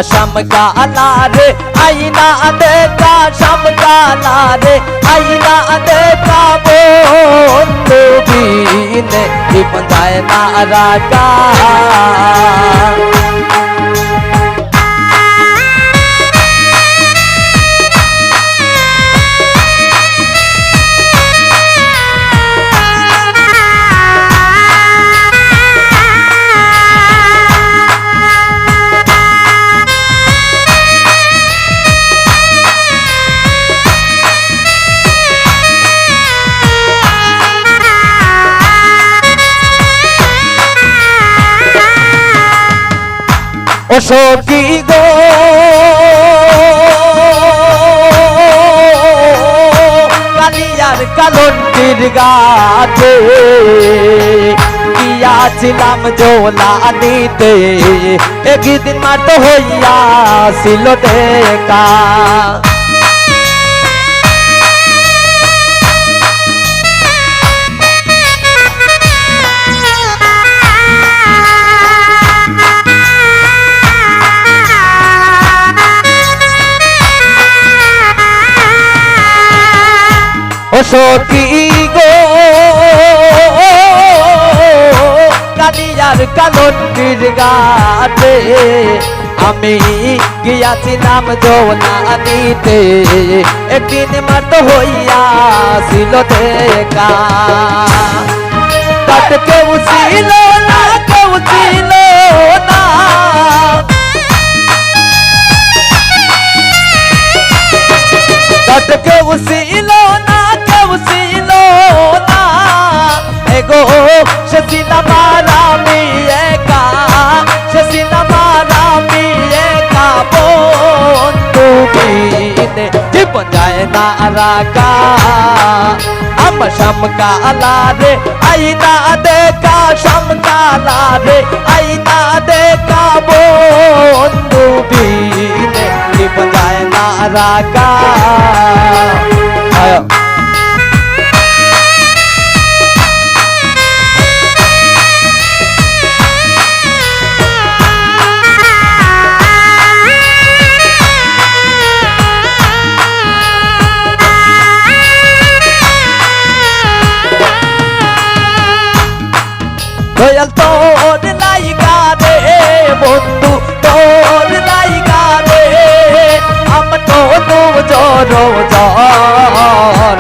शाम काला रे आईना देखा शाम काला रे आईना देखा बंधु बिने जीवन जाए ना रागा ও সখী গো কালিয়ার কালন্তির গাছে গিয়াছিলাম জোলানিতে একদিন মাঠ হইয়াছিল দেখা সখী গো কালিয়ার কালন্তির গাছে আমি গিয়াছিলাম জোলানিতে একদিন মাঠ হইয়াছিল দেখা তাত কেউ ছিল না কেউ ছিল না তাত কেউ ছিল না ছিল না এগো সে ছিলাম আমি একা সে ছিলাম আমি একা বন্ধু বিনে জীবন যায় না রাগা আমার শাম কালা রে আইনা দেখা শাম কালা রে আইনা দেখা বন্ধু বিনে জীবন যায় না রাগা দয়াল তোর লাইগা রে বন্ধু তোর লাইগা রে আমার তো জর জর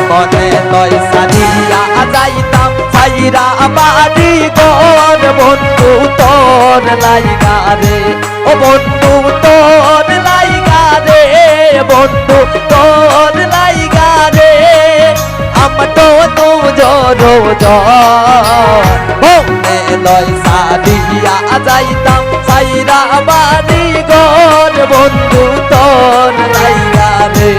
মনে লয় সারিয়া যাইতাম সাইরা বাড়ি ঘর বন্ধু তোর লাইগা রে ও বন্ধু তোর লাইগা রে বন্ধু তোর লাইগা রে আমার তো জর জর লয় সারিয়া যাইতাম সাইরা বাড়ি ঘর বন্ধু তোর লাইগা রে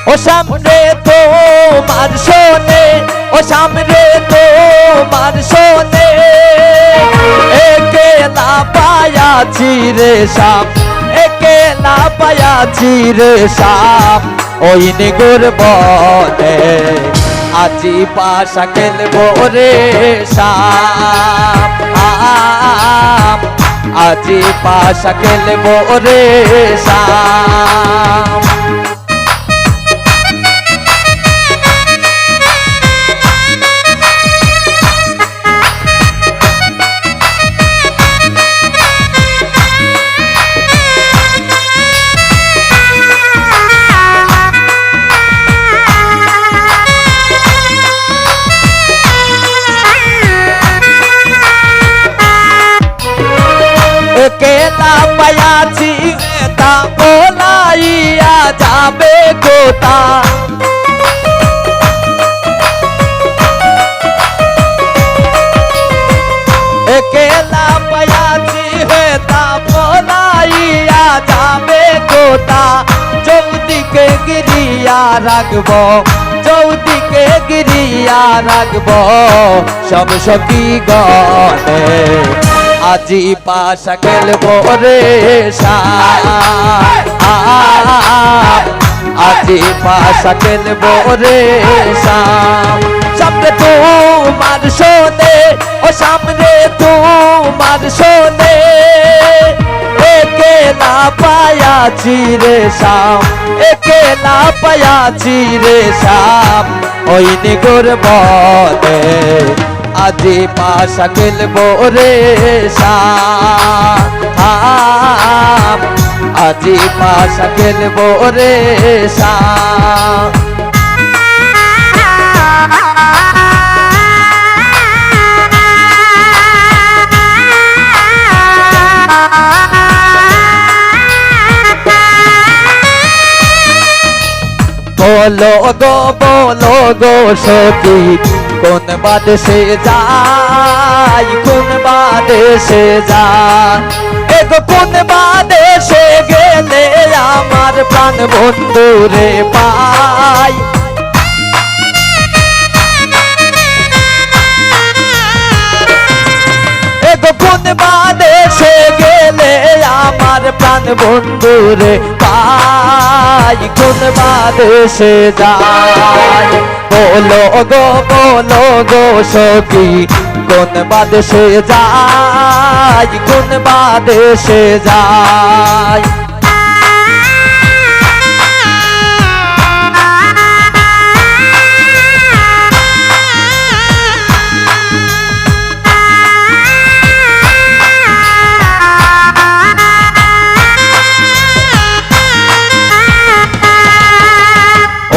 ও সামনে তোমার শোনে ও সামনে তোমার শোনে একেলা পায়াছি রে শাম একেলা পায়াছি রে শাম ওই নিগুর বনে আজি পাশা খেলবো রে শাম আজি পাশা খেলবো রে শাম কেলা পায়াছি তা বলাইয়া যাবে কোথা কেলা পায়াছি তা বলাইয়া যাবে কোথা চৌদিকে গিরি রাখব, চৌদিকে গিরিয়া রাখব সব সখী গণে। আজি পাশা খেলবো রে আজি পাশা খেলবো রে সামনে তোমার শোনে ও সামনে তোমার শোনে একেলা পায়াছি রে শাম, একেলা পায়াছি রে শাম ওই নিগুর বনে। আজি পাশা খেলবো রে শাম, আজি পাশা খেলবো রে শাম। বলো গো সখী কোন বাদেশে যাই, কোন বাদেশে যাই, এগো কোন বাদেশে গেলে আমার প্রাণ বন্ধুরে পাই। এগো কোন বাদেশে গেলে আমার প্রাণ বন্ধুরে পাই, কোন বাদেশে যাই। বলো গো সখী কোন বাদেশে যাই, কোন বাদেশে যাই।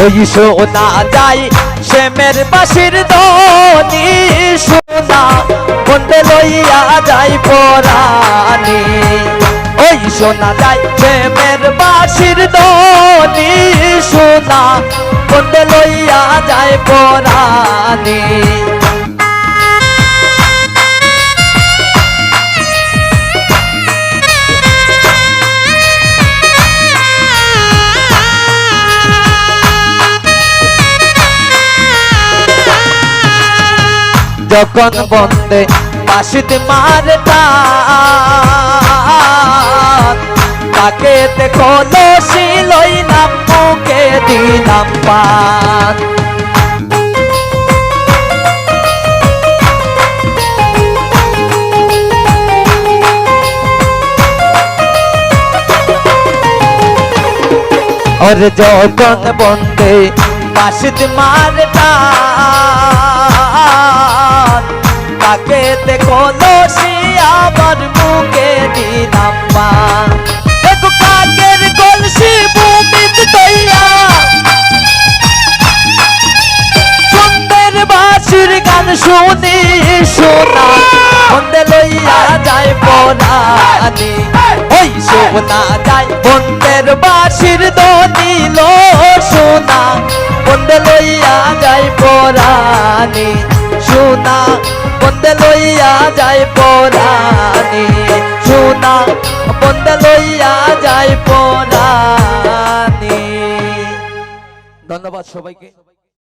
ওই শোনা যাই শ্যামের বাঁশির ধ্বনি, শোনা বন্ধে লইয়া যাই পরাণী। ওই শোনা যাই শ্যামের বাঁশির ধ্বনি, শোনা বন্ধে লইয়া যাই পরাণী। যখন বন্দে বাঁশিতে মারে টান, তাকে দেখো লসি লইলাম মুখে দিলাম পান। ওরে যখন বন্দে বাঁশিতে মারে টান, তাকে দেখো লসি আবার মুখে দিলাম পান। দেখো কাকের কলসি ভূমিত তৈয়া, সুন্দর বাঁশির গান শুনি শোনা বন্দে লইয়া যায় পরাণী। ওই শোনা যায় বন্দের বাঁশির ধ্বনি লো শোনা বন্দে লইয়া যায় পরাণী, শোনা বন্দে লইয়া যায় পরাণী, শোনা বন্দে লইয়া যায় পরাণী। ধন্যবাদ সবাইকে।